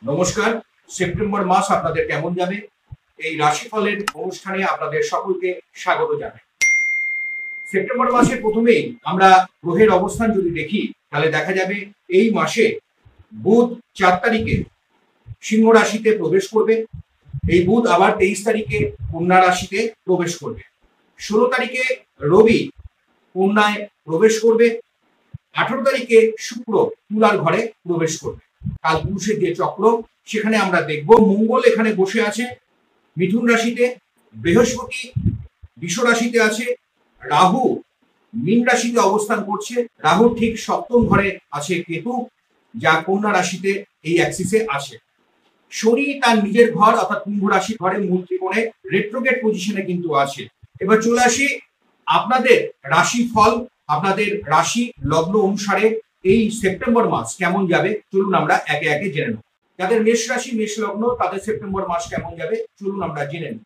নমস্কার। সেপ্টেম্বর মাস আপনাদের কেমন যাবে এই রাশিফলের অনুষ্ঠানে আপনাদের সকলকে স্বাগত জানাই। সেপ্টেম্বর মাসের প্রথমেই আমরা গ্রহের অবস্থান যদি দেখি তাহলে দেখা যাবে এই মাসে বুধ 4 তারিখে সিংহ রাশিতে প্রবেশ করবে। এই বুধ আবার 23 তারিখে কন্যা রাশিতে প্রবেশ করবে। 16 তারিখে রবি কন্যায় প্রবেশ করবে। 18 তারিখে শুক্র তুলার ঘরে প্রবেশ করবে। কালপুরুষের যে চক্র সেখানে আমরা দেখব মঙ্গল এখানে বসে আছে মিথুন রাশিতে, বৃহস্পতি বৃষ রাশিতে আছে, রাহু মীন রাশিতে অবস্থান করছে। রাহু ঠিক সপ্তম ঘরে আছে কেতু, যা কন্যা রাশিতে এই অ্যাক্সিসে আছে। শনি তার নিজের ঘর অর্থাৎ কুম্ভ রাশি ঘরে মূল ত্রিকোণে রেট্রোগেট পজিশনে কিন্তু আছে। এবার চলে আসি আপনাদের রাশি ফল, আপনাদের রাশি লগ্ন অনুসারে এই সেপ্টেম্বর মাস কেমন যাবে চলুন আমরা একে একে জেনে নেব। যাদের মেষ রাশি মেষ লগ্ন তাদের সেপ্টেম্বর মাস কেমন যাবে চলুন আমরা জেনে নেব।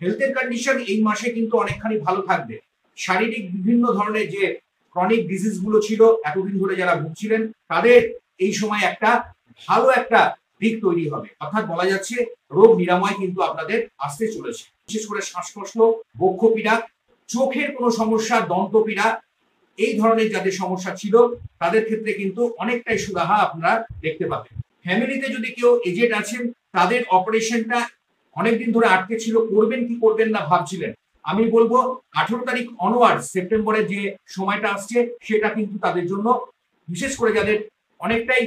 হেলথের কন্ডিশন এই মাসে কিন্তু অনেকখানি ভালো থাকবে। শারীরিক বিভিন্ন ধরনের যে ক্রনিক ডিজিজ গুলো ছিল এতদিন ধরে যারা ভুগছিলেন তাদের এই সময় একটা ভালো একটা দিক তৈরি হবে, অর্থাৎ বলা যাচ্ছে রোগ নিরাময় কিন্তু আপনাদের আসতে চলেছে। বিশেষ করে শ্বাসকষ্ট, বক্ষ পীড়া, চোখের কোনো সমস্যা, দন্ত পীড়া, এই ধরনের যাদের সমস্যা ছিল তাদের ক্ষেত্রে কিন্তু অনেকটাই সুরাহা আপনারা দেখতে পাবেন। ফ্যামিলিতে যদি কেউ এজেড আছেন তাদের অপারেশনটা অনেকদিন ধরে আটকে ছিল, করবেন কি করবেন না ভাবছিলেন, আমি বলবো 18 তারিখ অনওয়ার্ড সেপ্টেম্বরের যে সময়টা আসছে সেটা কিন্তু তাদের জন্য, বিশেষ করে যাদের অনেকটাই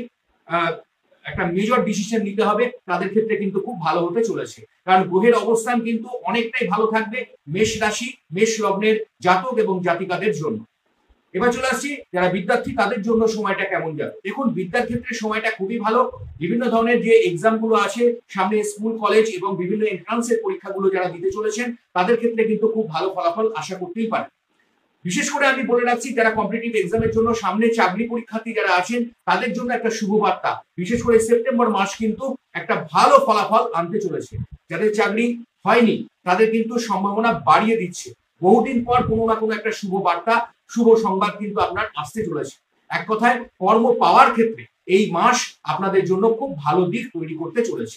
একটা মেজর ডিসিশন নিতে হবে তাদের ক্ষেত্রে কিন্তু খুব ভালো হতে চলেছে। কারণ গ্রহের অবস্থান কিন্তু অনেকটাই ভালো থাকবে মেষ রাশি মেষ লগ্নের জাতক এবং জাতিকাদের জন্য। এবার চলে আসছি যারা বিদ্যার্থী তাদের জন্য সময়টা কেমন যাবে। দেখুন বিদ্যার ক্ষেত্রে সময়টা খুবই ভালো। বিভিন্ন ধরনের যে এক্সাম গুলো আছে সামনে, স্কুল কলেজ এবং বিভিন্ন এন্ট্রান্সের পরীক্ষাগুলো যারা দিতে চলেছেন তাদের ক্ষেত্রে কিন্তু খুব ভালো ফলাফল আশা করতেই পারে। বিশেষ করে আমি বলে রাখছি যারা কম্পিটিটিভ এক্সামের জন্য সামনে চাকরি পরীক্ষার্থী যারা আছেন তাদের জন্য একটা শুভ বার্তা। বিশেষ করে সেপ্টেম্বর মাস কিন্তু একটা ভালো ফলাফল আনতে চলেছে। যাদের চাকরি হয়নি তাদের কিন্তু সম্ভাবনা বাড়িয়ে দিচ্ছে। বহুদিন পর কোনো না কোনো একটা শুভ বার্তা, শুভ সংবাদ কিন্তু আপনার আসতে চলেছে। এক কথায় কর্ম পাওয়ার ক্ষেত্রে এই মাস আপনাদের জন্য খুব ভালো দিক তৈরি করতে চলেছে।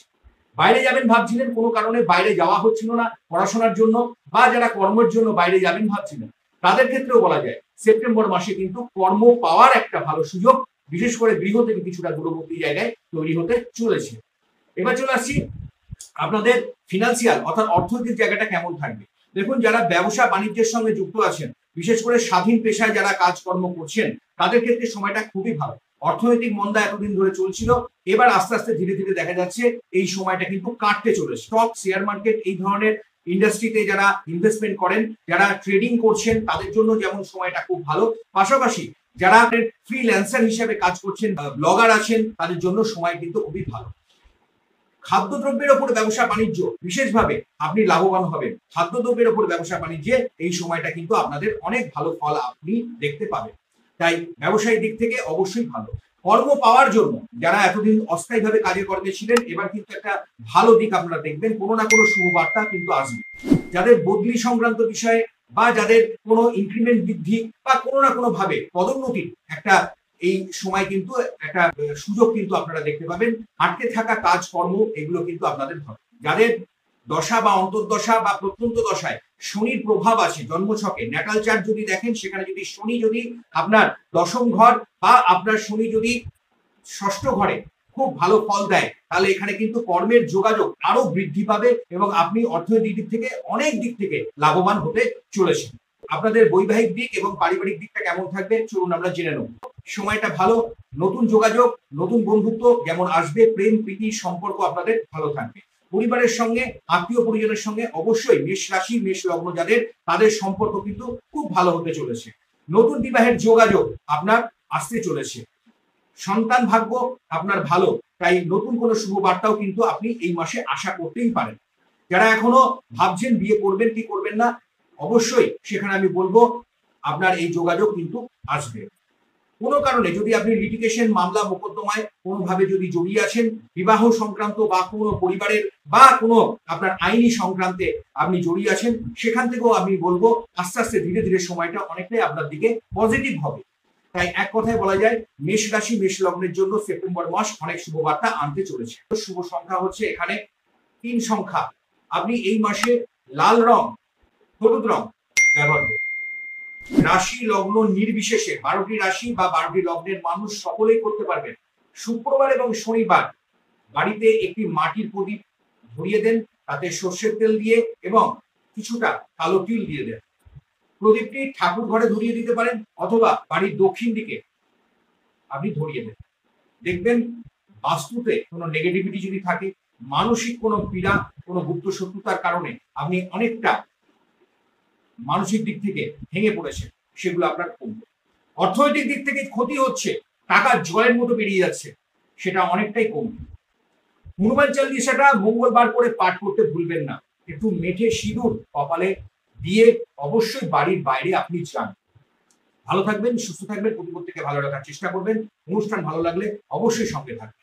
বাইরে যাবেন ভাবছিলেন, কোনো কারণে বাইরে যাওয়া হচ্ছিল না পড়াশোনার জন্য, বা যারা কর্মের জন্য বাইরে যাবেন ভাবছিলেন তাদের ক্ষেত্রেও বলা যায় সেপ্টেম্বর মাসে কিন্তু কর্ম পাওয়ার একটা ভালো সুযোগ, বিশেষ করে গৃহ থেকে কিছুটা দূরবর্তী জায়গায় তৈরি হতে চলেছে। এবার চলে আসছি আপনাদের ফিনান্সিয়াল অর্থাৎ অর্থনৈতিক জায়গাটা কেমন থাকবে। দেখুন যারা ব্যবসা বাণিজ্যের সঙ্গে যুক্ত আছেন, বিশেষ করে স্বাধীন পেশায় যারা কাজকর্ম করছেন তাদের ক্ষেত্রে সময়টা খুবই ভালো। অর্থনৈতিক মন্দা এতদিন ধরে চলছিল, এবার আস্তে আস্তে ধীরে ধীরে দেখা যাচ্ছে এই সময়টা কিন্তু কাটতে চলেছে। স্টক, শেয়ার মার্কেট, এই ধরনের ইন্ডাস্ট্রিতে যারা ইনভেস্টমেন্ট করেন, যারা ট্রেডিং করছেন তাদের জন্য যেমন সময়টা খুব ভালো, পাশাপাশি যারা ফ্রিল্যান্সার হিসেবে কাজ করছেন, ব্লগার আছেন, তাদের জন্য সময় কিন্তু খুবই ভালো। খাদ্যদ্রব্যের ওপর ব্যবসা বাণিজ্য বিশেষভাবে আপনি লাভবান হবেন। খাদ্যদ্রব্যের ওপর ব্যবসা বাণিজ্যে এই সময়টা কিন্তু আপনাদের অনেক ভালো ফল আপনি দেখতে পাবেন। তাই ব্যবসায়িক দিক থেকে অবশ্যই ভালো। কর্ম পাওয়ার জন্য যারা এতদিন অস্থায়ীভাবে কাজে কর্মে ছিলেন এবার কিন্তু একটা ভালো দিক আপনারা দেখবেন, কোনো না কোনো শুভ বার্তা কিন্তু আসবে। যাদের বদলি সংক্রান্ত বিষয়ে বা যাদের কোনো ইনক্রিমেন্ট বৃদ্ধি বা কোনো না কোনো ভাবে পদোন্নতির একটা এই সময় কিন্তু একটা সুযোগ কিন্তু আপনারা দেখতে পাবেন। আটকে থাকা কাজকর্ম এগুলো কিন্তু আপনাদের হবে। যাদের দশা বা অন্তর্দশা বা প্রত্যন্ত দশায় শনির প্রভাব আছে জন্মছকে, ন্যাটাল চার্ট যদি দেখেন সেখানে যদি শনি যদি আপনার দশম ঘর বা আপনার শনি যদি ষষ্ঠ ঘরে খুব ভালো ফল দেয় তাহলে এখানে কিন্তু কর্মের যোগাযোগ আরো বৃদ্ধি পাবে এবং আপনি অর্থনৈতিক দিক থেকে অনেক দিক থেকে লাভবান হতে চলেছেন। আপনাদের বৈবাহিক দিক এবং পারিবারিক দিকটা কেমন থাকবে চলুন আমরা জেনে নেব। সময়টা ভালো, নতুন যোগাযোগ, নতুন বন্ধুত্ব যেমন আসবে, প্রেম প্রীতি সম্পর্ক আপনাদের ভালো থাকবে। পরিবারের সঙ্গে, আত্মীয় পরিজনের সঙ্গে অবশ্যই মেষ রাশি মেষ লগ্ন যাদের তাদের সম্পর্ক কিন্তু খুব ভালো হতে চলেছে। নতুন বিবাহের যোগাযোগ আপনার আসতে চলেছে। সন্তান ভাগ্য আপনার ভালো, তাই নতুন কোনো শুভ বার্তাও কিন্তু আপনি এই মাসে আশা করতেই পারেন। যারা এখনো ভাবছেন বিয়ে করবেন কি করবেন না, অবশ্যই সেখানে আমি বলবো আপনার এই যোগাযোগ কিন্তু আসবে। কোনো কারণে যদি আপনি লিটিগেশন, মামলা মোকদ্দমায় কোনোভাবে যদি জড়িয়ে আছেন, বিবাহ সংক্রান্ত বা কোনো পরিবারের বা কোনো আপনার আইনি সংক্রান্তে আপনি জড়িয়ে আছেন, সেখান থেকেও আমি বলবো আস্তে আস্তে ধীরে ধীরে সময়টা অনেকটাই আপনার দিকে পজিটিভ হবে। তাই এক কথায় বলা যায় মেষ রাশি মেষ লগ্নের জন্য সেপ্টেম্বর মাস অনেক শুভবার্তা আনতে চলেছে। শুভ সংখ্যা হচ্ছে এখানে 3 সংখ্যা। আপনি এই মাসে লাল রং, হলুদ রং ব্যবহার করুন। রাশি লগ্ন নির্বিশেষে 12টি রাশি বা 12টি লগ্নের মানুষ সকলেই করতে পারবেন। শুক্রবার এবং শনিবার বাড়িতে একটি মাটির প্রদীপ ধরিয়ে দেন, তাতে সর্ষের তেল দিয়ে এবং কিছুটা কালো তিল দিয়ে দেন। প্রদীপটি ঠাকুর ঘরে ধরিয়ে দিতে পারেন অথবা বাড়ির দক্ষিণ দিকে আপনি ধরিয়ে দেন। দেখবেন বাস্তুতে কোনো নেগেটিভিটি যদি থাকে, মানসিক কোনো পীড়া, কোনো গুপ্ত শত্রুতার কারণে আপনি অনেকটা মানসিক দিক থেকে ভেঙে পড়েছেন, সেগুলো আপনার কমবে। অর্থনৈতিক দিক থেকে ক্ষতি হচ্ছে, টাকা জলের মতো বেরিয়ে যাচ্ছে, সেটা অনেকটাই কমবে। হনুমান চালিসাটা মঙ্গলবার করে পাঠ করতে ভুলবেন না। একটু মেঠে সিঁদুর কপালে দিয়ে অবশ্যই বাড়ির বাইরে আপনি যান। ভালো থাকবেন, সুস্থ থাকবেন, প্রতিপক্ষকে ভালো রাখার চেষ্টা করবেন। অনুষ্ঠান ভালো লাগলে অবশ্যই সঙ্গে থাকবেন।